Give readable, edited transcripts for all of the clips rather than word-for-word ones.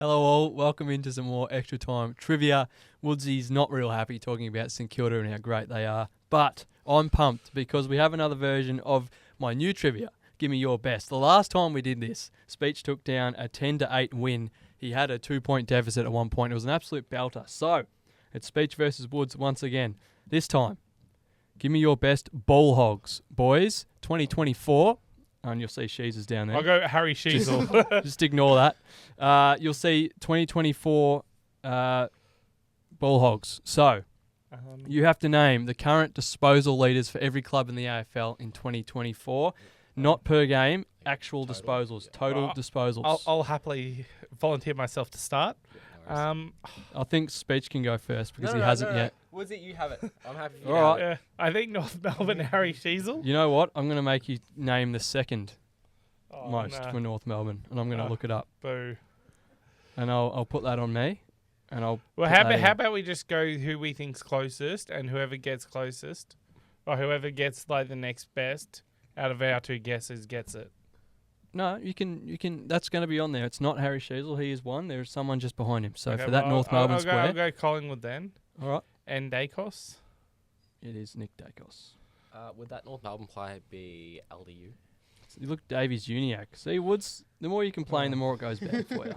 Hello all, welcome into some more extra time trivia. Woodsy's not real happy talking about St Kilda and how great they are, but I'm pumped because we have another version of my new trivia. Give me your best. The last time we did this, Speech took down a 10-8 win. He had a 2-point deficit at one point. It was an absolute belter. So, it's Speech versus Woods once again. This time, give me your best ball hogs. Boys, 2024. And you'll see Sheezers down there. I'll go Harry Sheezel. Just ignore that. You'll see 2024 ball hogs. So, you have to name the current disposal leaders for every club in the AFL in 2024. Not per game, actual disposals, total disposals. I'll happily volunteer myself to start. I think Speech can go first because he hasn't yet. Woodsy, you have it. I'm happy for you. All right. Yeah, I think North Melbourne, Harry Sheezel. You know what? I'm going to make you name the second Oh, most no. for North Melbourne, and I'm going to look it up. Boo. And I'll put that on me, and I'll. Well, put how that in. about we just go who we think's closest, and whoever gets closest, or whoever gets like the next best out of our two guesses gets it. No, you can. That's going to be on there. It's not Harry Sheezel. He is one. There's someone just behind him. So Okay, for that well, North Melbourne I'll square, go Collingwood then, all right, and Dacos. it is Nick Dacos. Would that North Melbourne player be LDU? So you look, Davies Uniac. See, Woods. The more you complain, the more it goes bad for you.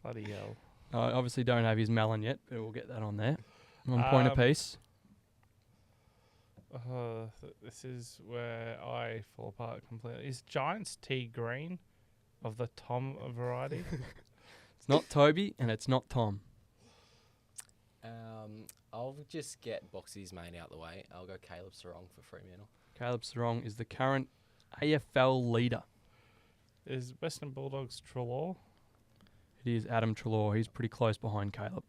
Bloody hell. I obviously don't have his melon yet, but we'll get that on there. 1 point apiece. This is where I fall apart completely. Is Giants T Green of the Tom variety? It's not Toby and it's not Tom. I'll just get Boxy's main out the way. I'll go Caleb Sarong for Fremantle. Caleb Sarong is the current AFL leader. Is Western Bulldogs Trelaw? It is Adam Treloar. He's pretty close behind Caleb.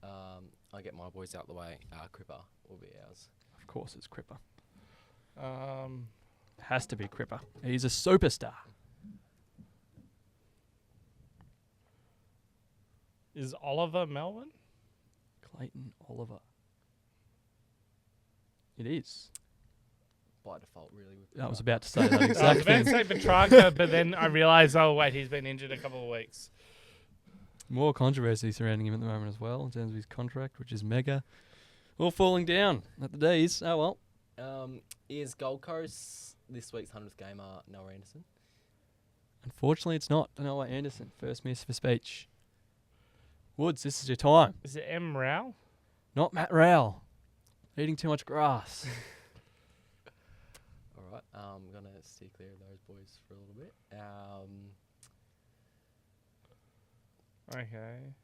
I'll get my boys out the way. Cripper will be ours. Of course, it's Cripper. Is Has to be Cripper. He's a superstar. Oliver Melbourne? Clayton Oliver. It is. By default, really. I was about to say that I was exact about to thing. say Petrarca, but then I realised, oh wait, he's been injured a couple of weeks. More controversy surrounding him at the moment as well in terms of his contract, which is mega. All falling down at the D's. Oh well. Is Gold Coast this week's 100th gamer Noah Anderson? Unfortunately, it's not. Noah Anderson. First miss for Speech. Woods, this is your time. Is it M. Rao? Not Matt Rowell. Eating too much grass. All right. I'm going to steer clear of those boys for a little bit. Okay.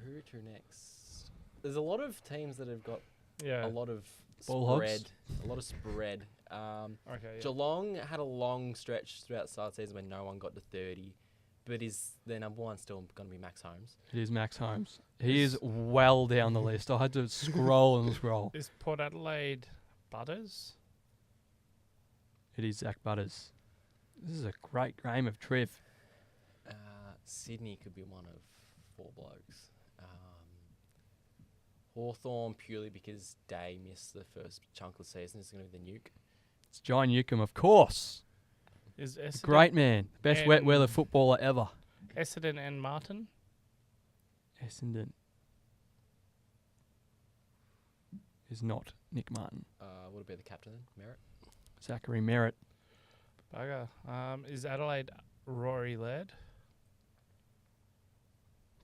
Who to next? There's a lot of teams that have got Yeah. a lot of Ball spread. hogs? A lot of spread. Okay. Yeah. Geelong had a long stretch throughout the start of the season when no one got to 30. But is their number one still going to be Max Holmes? It is Max Holmes. He is well down the list. I had to scroll and scroll. Is Port Adelaide Butters? It is Zach Butters. This is a great game of Triv. Sydney could be one of four blokes. Hawthorn purely because Day missed the first chunk of the season. Is going to be the nuke. It's John Newcomb, of course. Is A Essendon, great man. Best wet and- weather footballer ever. Essendon and Martin? Essendon is not Nick Martin. Would it be the captain then? Merritt? Zachary Merritt. Bugger. Is Adelaide Rory Laird?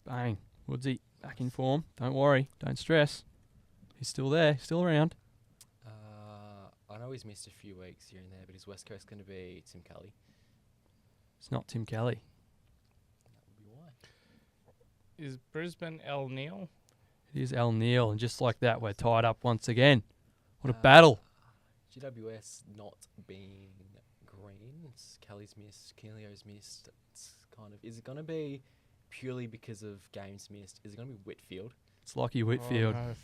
Bang. Woodsy back in form. Don't worry. Don't stress. He's still there. Still around. I know he's missed a few weeks here and there, but is West Coast going to be Tim Kelly? It's not Tim Kelly. That would be why. Is Brisbane El Neil? It is Al Neal. And just like that, we're tied up once again. What a battle. GWS not being green. Kelly's missed. Keelio's missed. It's kind of. Is it going to be purely because of games missed? Is it going to be Whitfield? It's Lockie Whitfield. Oh, no.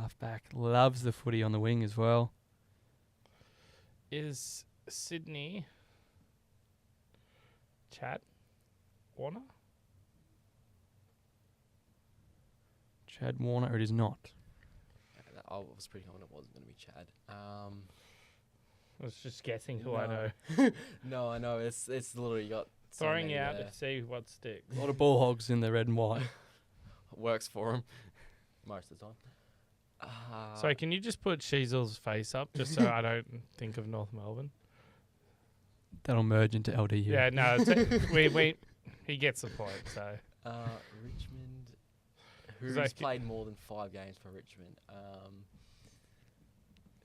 Halfback. Loves the footy on the wing as well. Is Sydney Chad Warner? Chad Warner. It is not. I was pretty confident it wasn't going to be Chad. I was just guessing who I know. No, I know. It's literally got Throwing many out there. to see what sticks. A lot of ball hogs in the red and white. Works for him most of the time. So can you just put Sheasel's face up just so I don't think of North Melbourne? That'll merge into LDU. Yeah, no, he gets the point. So Richmond, Is who's that- played more than 5 games for Richmond?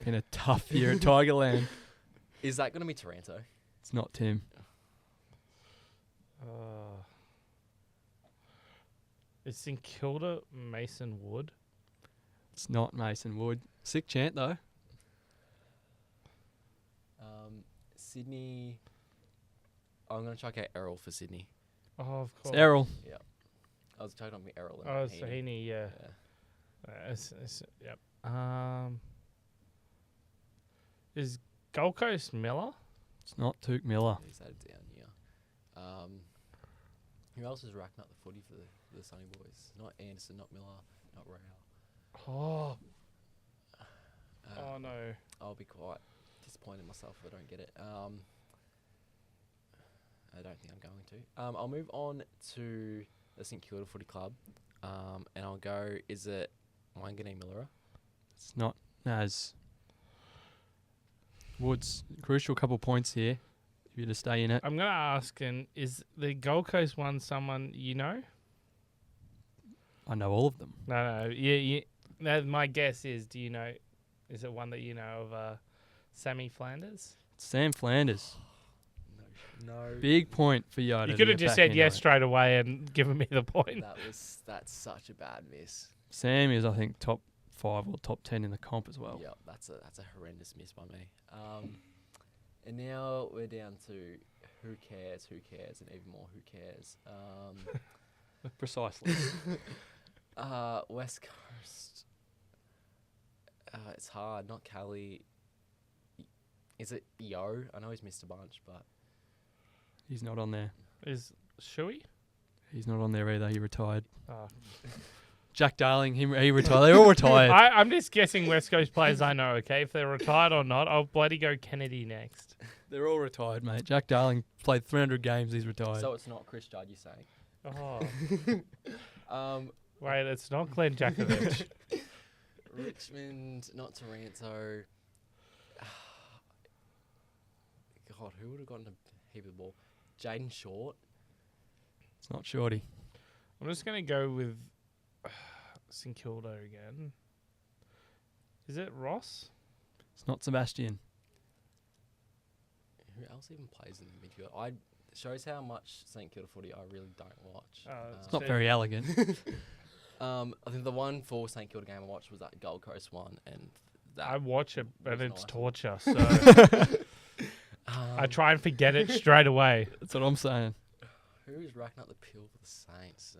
Been a tough year at Tigerland. Is that going to be Taranto? It's not Tim. is St Kilda Mason Wood? It's not Mason Wood. Sick chant though. Sydney. I'm going to chuck out Errol for Sydney. Oh, of It's course. Errol. Yeah. I was chucking on me Errol. Oh, and Heaney. Heaney, yeah. Yep. Is Gold Coast Miller? It's not Tuke Miller. He's added down, yeah. Who else is racking up the footy for the Sunny Boys? Not Anderson, not Miller, not Rao. Oh no. I'll be quite disappointed in myself if I don't get it. I don't think I'm going to. I'll move on to the St Kilda Footy Club, and I'll go. Is it Wanganeen Millera? It's not Naz. Woods, crucial couple points here. If you're to stay in it. I'm gonna ask, and is the Gold Coast one someone you know? I know all of them. No. Yeah. My guess is, do you know? Is it one that you know of? Sammy Flanders. It's Sam Flanders. No. Big point for Yoda. You to could have get just back said into yes it. straight away and given me the point. That's such a bad miss. Sam is, I think, top 5 or top 10 in the comp as well. Yep, that's a horrendous miss by me. And now we're down to who cares, and even more who cares. Precisely. West Coast. It's hard. Not Cali. Is it Yo? I know he's missed a bunch, but He's not on there. Is Shuey? He's not on there either. He retired. Oh. Jack Darling, he retired. They're all retired. I'm just guessing West Coast players I know, okay? If they're retired or not, I'll bloody go Kennedy next. They're all retired, mate. Jack Darling played 300 games. He's retired. so it's not Chris Judd. You're saying? Oh. Wait, it's not Glenn Jakovich. Richmond, not Taranto. God, who would have gotten a heap of the ball? Jaden Short. It's not Shorty. I'm just going to go with St Kilda again. Is it Ross? It's not Sebastian. Who else even plays in the midfield? Shows how much St Kilda footy I really don't watch. It's not very elegant. I think the one for St Kilda game I watched was that Gold Coast one, and that I watch it, but was it's nice. torture. So I try and forget it straight away. That's what I'm saying. Who's racking up the pill for the Saints?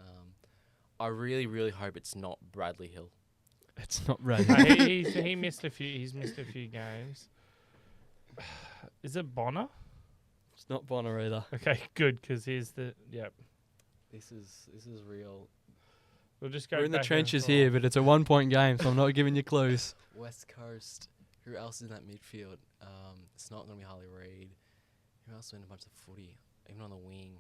I really, really hope it's not Bradley Hill. It's not Ray. He missed a few. He's missed a few games. Is it Bonner? It's not Bonner either. Okay, good, because here's the yep. This is real. We'll just go. We're in the back and trenches forth. here, but it's a 1-point game, so I'm not giving you clues. West Coast. Who else is in that midfield? It's not going to be Harley Reid. Who else went a bunch of footy? Even on the wing.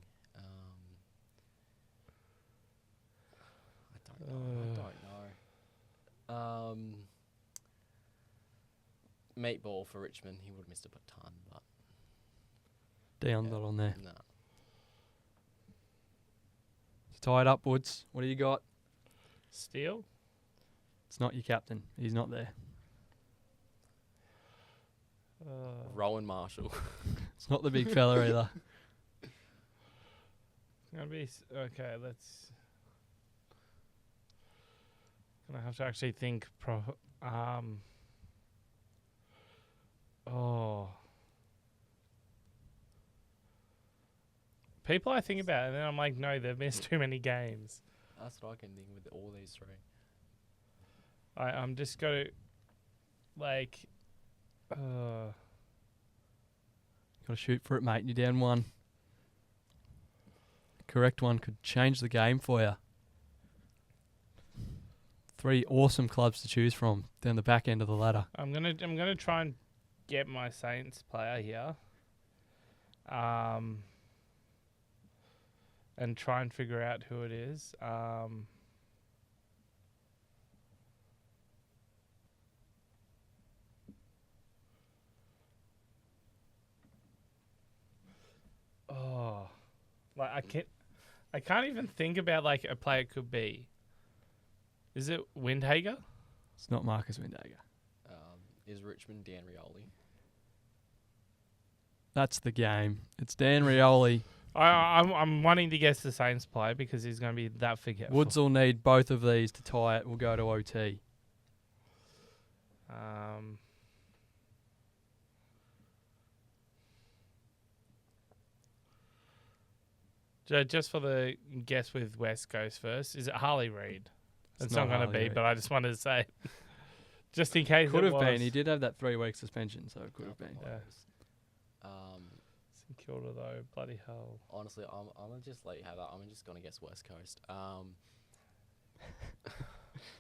I don't know. Meatball for Richmond. He would have missed a ton, but Down, yeah, not on there. no. It's tied up, Woods. What do you got? Steele. It's not your captain. He's not there. Rowan Marshall. It's not the big fella either. Gonna be okay. Let's. Gonna have to actually think. People I think about, and then I'm like, no, they've missed too many games. That's what I can think with all these three. I'm just gonna like. Got to shoot for it, mate. You're down 1. Correct one could change the game for you. 3 awesome clubs to choose from down the back end of the ladder. I'm gonna try and get my Saints player here. and try and figure out who it is. Oh, like I can't even think about like a player it could be. Is it Windhager? It's not Marcus Windhager. Is Richmond Dan Rioli? That's the game. It's Dan Rioli. I'm wanting to guess the Saints player because he's going to be that forgetful. Woods will need both of these to tie it. We'll go to OT. Just for the guess with West Coast first, is it Harley Reid? It's not not going to Harley be, Reid. but I just wanted to say, just in case Could it have was. been. He did have that 3-week suspension, so it could have been. Yeah. Um, St Kilda though, bloody hell. honestly, I'm gonna just let you have that. I'm just gonna guess West Coast.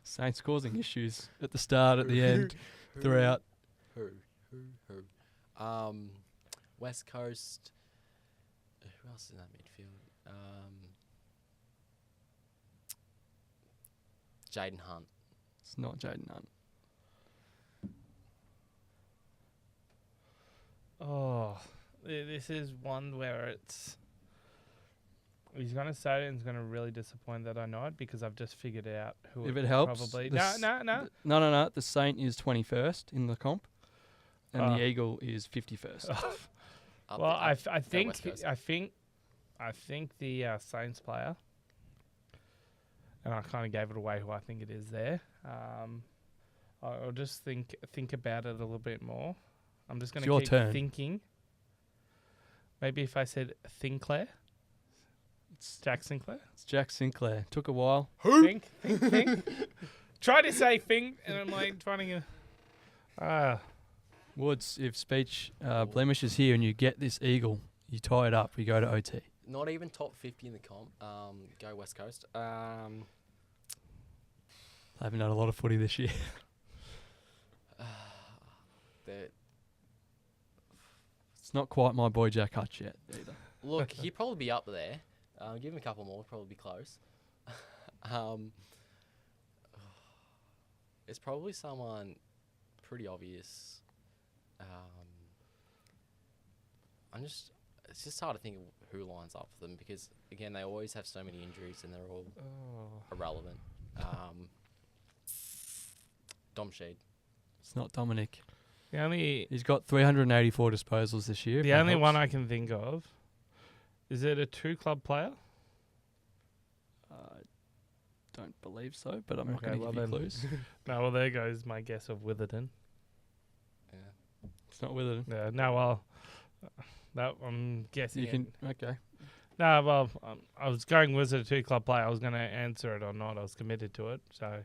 Saints causing issues at the start, at the end, throughout. Who? West Coast. Who else is in that midfield? Jaden Hunt. It's not Jaden Hunt. Oh, this is one where he's going to say it and he's going to really disappoint that I know it because I've just figured out who If it helps, probably. the No. No. The Saint is 21st in the comp, and Oh. the Eagle is 51st. Well, I think West Coast. I think the Saints player, and I kind of gave it away who I think it is there. I'll just think about it a little bit more. I'm just going It's your to keep turn. thinking. Maybe if I said Sinclair, It's, Jack Sinclair. it's Jack Sinclair. Took a while. Think. Try to say think, and I'm like trying to. Woods, if speech blemishes here and you get this Eagle, you tie it up. We go to OT. Not even top 50 in the comp. Go West Coast. I haven't done a lot of footy this year. the- It's not quite my boy Jack Hutch yet either. Look, he'd probably be up there. Give him a couple more, probably be close. It's probably someone pretty obvious. It's just hard to think of who lines up for them because, again, they always have so many injuries and they're all irrelevant. Dom Sheed. It's not Dominic. The only He's got 384 disposals this year. the only one I can think of is it a 2-club player? Don't believe so, but I'm not Okay, going to well give you then. clues. No, well there goes my guess of Witherden. Yeah. It's not with it. Yeah, no, well, that I'm guessing. You can okay. No, well, I was going was it a 2-club player. I was going to answer it or not. I was committed to it, so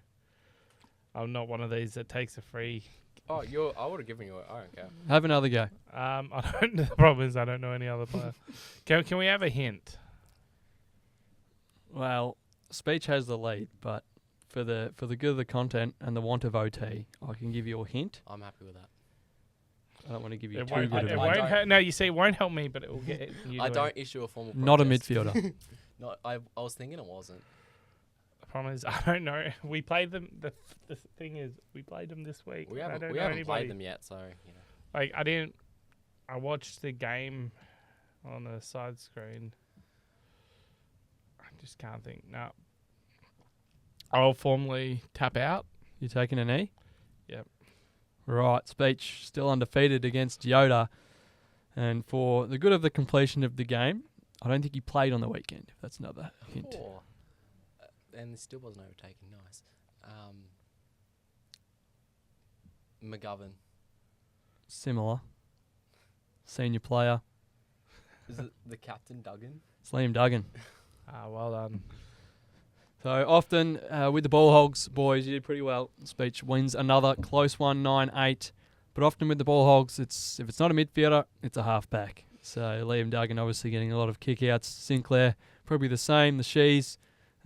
I'm not one of these that takes a free. Oh, I would have given you I don't care. Have another go. I don't. The problem is I don't know any other player. Can we have a hint? Well, speech has the lead, but for the good of the content and the want of OT, I can give you a hint. I'm happy with that. I don't want to give you It too won't. good of It a I won't don't- help. No, you see, it won't help me, but it will get you. I to don't it. issue a formal Not a protest. midfielder. No, I was thinking it wasn't. The problem is I don't know. We played them. The thing is, we played them this week. We I haven't don't know anybody. played them yet, so you know. Like I didn't. I watched the game on the side screen. I just can't think. No. I'll formally tap out. You taking a knee? Yep. Right, speech still undefeated against Yoda. And for the good of the completion of the game, I don't think he played on the weekend, if that's another hint. Oh. And it still wasn't overtaken. Nice. McGovern. Similar. Senior player. Is it the captain, Duggan? It's Liam Duggan. Well done. So often with the Ball Hogs, boys, you did pretty well. Speech wins another close one, 9-8. But often with the Ball Hogs, if it's not a midfielder, it's a halfback. So Liam Duggan obviously getting a lot of kickouts. Sinclair probably the same. The Shees,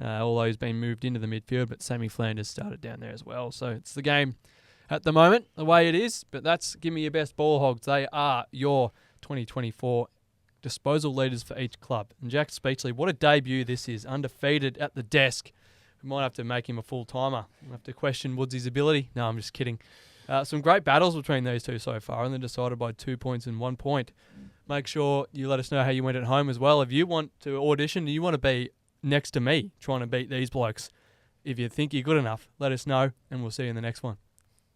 all those being moved into the midfield, but Sammy Flanders started down there as well. So it's the game at the moment, the way it is. But that's give me your best Ball Hogs. They are your 2024 disposal leaders for each club. And Jack Speechley, what a debut this is. Undefeated at the desk. We might have to make him a full-timer. We'll have to question Woodsy's ability. No, I'm just kidding. Some great battles between these two so far, and they're decided by 2 points and 1 point. Make sure you let us know how you went at home as well. If you want to audition, you want to be next to me trying to beat these blokes. If you think you're good enough, let us know, and we'll see you in the next one.